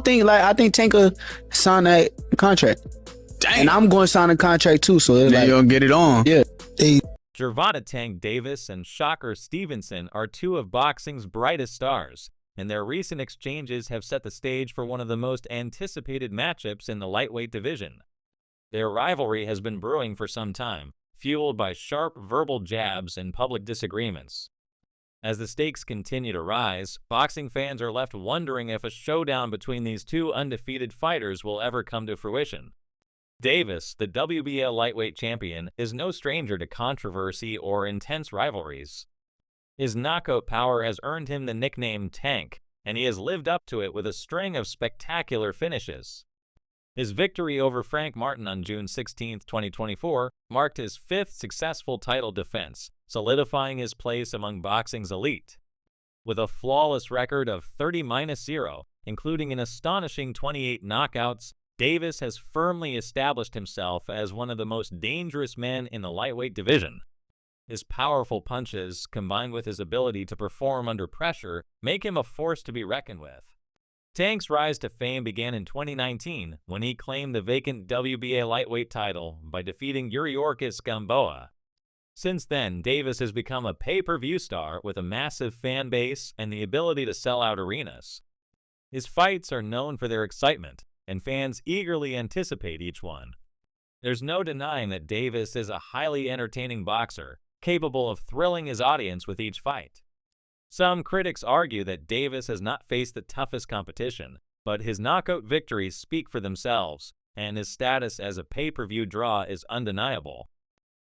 I think Tank will sign that contract. Dang. And I'm going to sign a contract too. So then you're gonna get it on. Yeah. Gervonta "Tank" Davis and Shakur Stevenson are two of boxing's brightest stars, and their recent exchanges have set the stage for one of the most anticipated matchups in the lightweight division. Their rivalry has been brewing for some time, fueled by sharp verbal jabs and public disagreements. As the stakes continue to rise, boxing fans are left wondering if a showdown between these two undefeated fighters will ever come to fruition. Davis, the WBA lightweight champion, is no stranger to controversy or intense rivalries. His knockout power has earned him the nickname Tank, and he has lived up to it with a string of spectacular finishes. His victory over Frank Martin on June 16, 2024, marked his fifth successful title defense, solidifying his place among boxing's elite. With a flawless record of 30-0, including an astonishing 28 knockouts, Davis has firmly established himself as one of the most dangerous men in the lightweight division. His powerful punches, combined with his ability to perform under pressure, make him a force to be reckoned with. Tank's rise to fame began in 2019 when he claimed the vacant WBA lightweight title by defeating Yuriorkis Gamboa. Since then, Davis has become a pay-per-view star with a massive fan base and the ability to sell out arenas. His fights are known for their excitement, and fans eagerly anticipate each one. There's no denying that Davis is a highly entertaining boxer, capable of thrilling his audience with each fight. Some critics argue that Davis has not faced the toughest competition, but his knockout victories speak for themselves, and his status as a pay-per-view draw is undeniable.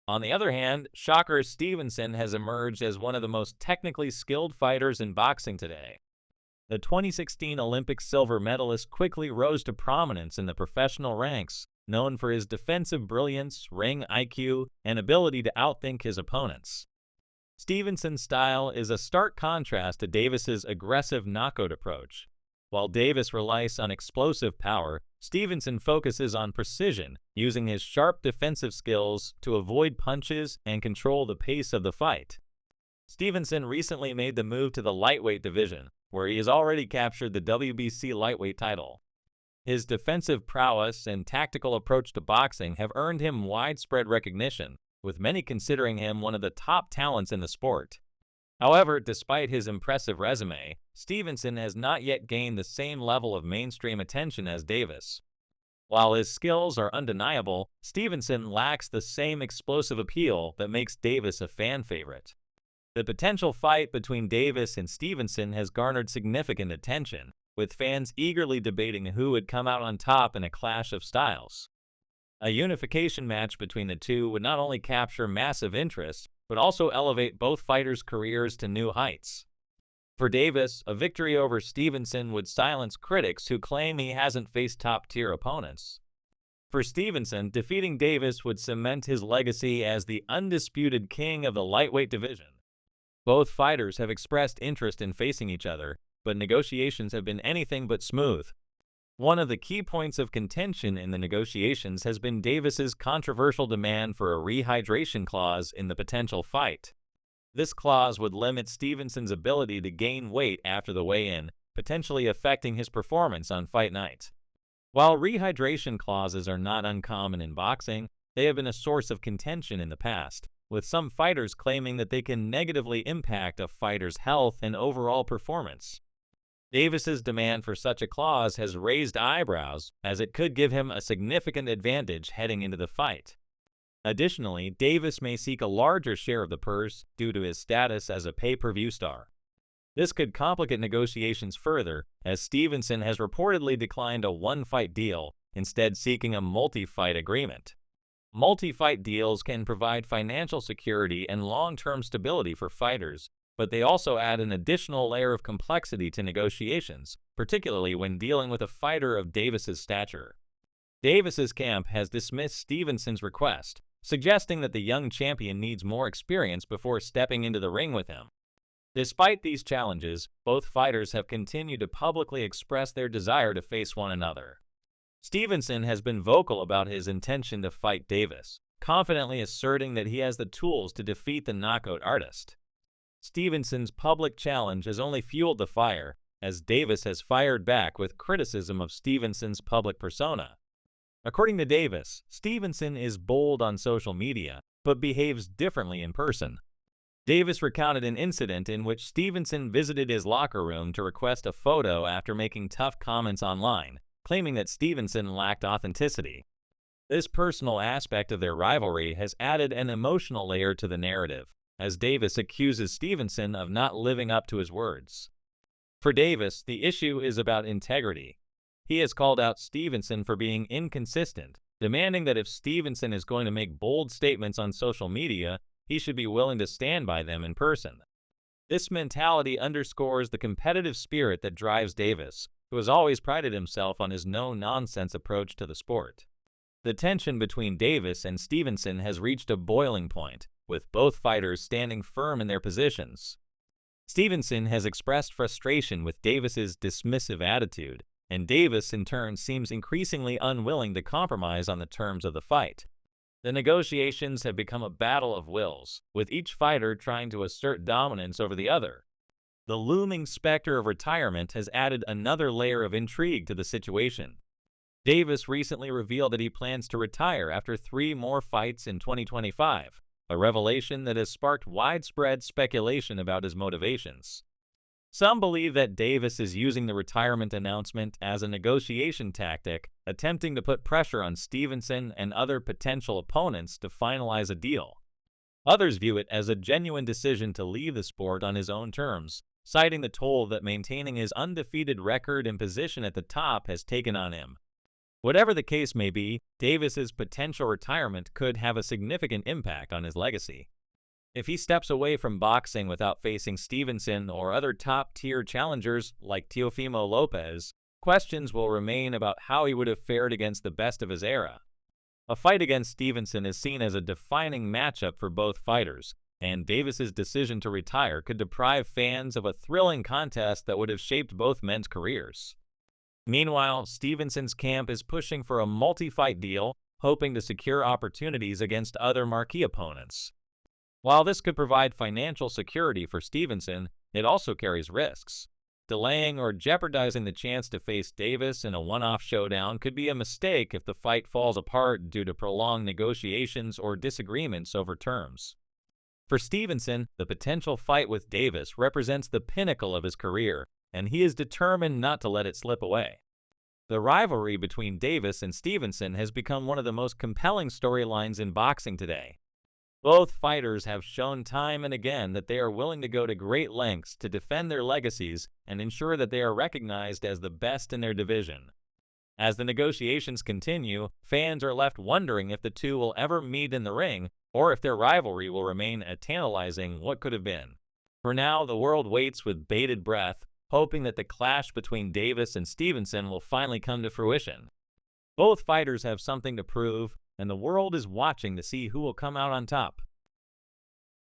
On the other hand, Shakur Stevenson has emerged as one of the most technically skilled fighters in boxing today. The 2016 Olympic silver medalist quickly rose to prominence in the professional ranks, known for his defensive brilliance, ring IQ, and ability to outthink his opponents. Stevenson's style is a stark contrast to Davis's aggressive knockout approach. While Davis relies on explosive power, Stevenson focuses on precision, using his sharp defensive skills to avoid punches and control the pace of the fight. Stevenson recently made the move to the lightweight division, where he has already captured the WBC lightweight title. His defensive prowess and tactical approach to boxing have earned him widespread recognition, with many considering him one of the top talents in the sport. However, despite his impressive resume, Stevenson has not yet gained the same level of mainstream attention as Davis. While his skills are undeniable, Stevenson lacks the same explosive appeal that makes Davis a fan favorite. The potential fight between Davis and Stevenson has garnered significant attention, with fans eagerly debating who would come out on top in a clash of styles. A unification match between the two would not only capture massive interest, but also elevate both fighters' careers to new heights. For Davis, a victory over Stevenson would silence critics who claim he hasn't faced top-tier opponents. For Stevenson, defeating Davis would cement his legacy as the undisputed king of the lightweight division. Both fighters have expressed interest in facing each other, but negotiations have been anything but smooth. One of the key points of contention in the negotiations has been Davis's controversial demand for a rehydration clause in the potential fight. This clause would limit Stevenson's ability to gain weight after the weigh-in, potentially affecting his performance on fight night. While rehydration clauses are not uncommon in boxing, they have been a source of contention in the past, with some fighters claiming that they can negatively impact a fighter's health and overall performance. Davis's demand for such a clause has raised eyebrows, as it could give him a significant advantage heading into the fight. Additionally, Davis may seek a larger share of the purse due to his status as a pay-per-view star. This could complicate negotiations further, as Stevenson has reportedly declined a one-fight deal, instead seeking a multi-fight agreement. Multi-fight deals can provide financial security and long-term stability for fighters, but they also add an additional layer of complexity to negotiations, particularly when dealing with a fighter of Davis's stature. Davis's camp has dismissed Stevenson's request, suggesting that the young champion needs more experience before stepping into the ring with him. Despite these challenges, both fighters have continued to publicly express their desire to face one another. Stevenson has been vocal about his intention to fight Davis, confidently asserting that he has the tools to defeat the knockout artist. Stevenson's public challenge has only fueled the fire, as Davis has fired back with criticism of Stevenson's public persona. According to Davis, Stevenson is bold on social media, but behaves differently in person. Davis recounted an incident in which Stevenson visited his locker room to request a photo after making tough comments online, claiming that Stevenson lacked authenticity. This personal aspect of their rivalry has added an emotional layer to the narrative, as Davis accuses Stevenson of not living up to his words. For Davis, the issue is about integrity. He has called out Stevenson for being inconsistent, demanding that if Stevenson is going to make bold statements on social media, he should be willing to stand by them in person. This mentality underscores the competitive spirit that drives Davis, who has always prided himself on his no-nonsense approach to the sport. The tension between Davis and Stevenson has reached a boiling point, with both fighters standing firm in their positions. Stevenson has expressed frustration with Davis's dismissive attitude, and Davis in turn seems increasingly unwilling to compromise on the terms of the fight. The negotiations have become a battle of wills, with each fighter trying to assert dominance over the other. The looming specter of retirement has added another layer of intrigue to the situation. Davis recently revealed that he plans to retire after 3 more fights in 2025, a revelation that has sparked widespread speculation about his motivations. Some believe that Davis is using the retirement announcement as a negotiation tactic, attempting to put pressure on Stevenson and other potential opponents to finalize a deal. Others view it as a genuine decision to leave the sport on his own terms, citing the toll that maintaining his undefeated record and position at the top has taken on him. Whatever the case may be, Davis's potential retirement could have a significant impact on his legacy. If he steps away from boxing without facing Stevenson or other top-tier challengers like Teofimo Lopez, questions will remain about how he would have fared against the best of his era. A fight against Stevenson is seen as a defining matchup for both fighters, and Davis's decision to retire could deprive fans of a thrilling contest that would have shaped both men's careers. Meanwhile, Stevenson's camp is pushing for a multi-fight deal, hoping to secure opportunities against other marquee opponents. While this could provide financial security for Stevenson, it also carries risks. Delaying or jeopardizing the chance to face Davis in a one-off showdown could be a mistake if the fight falls apart due to prolonged negotiations or disagreements over terms. For Stevenson, the potential fight with Davis represents the pinnacle of his career, and he is determined not to let it slip away. The rivalry between Davis and Stevenson has become one of the most compelling storylines in boxing today. Both fighters have shown time and again that they are willing to go to great lengths to defend their legacies and ensure that they are recognized as the best in their division. As the negotiations continue, fans are left wondering if the two will ever meet in the ring or if their rivalry will remain a tantalizing what could have been. For now, the world waits with bated breath, hoping that the clash between Davis and Stevenson will finally come to fruition. Both fighters have something to prove, and the world is watching to see who will come out on top.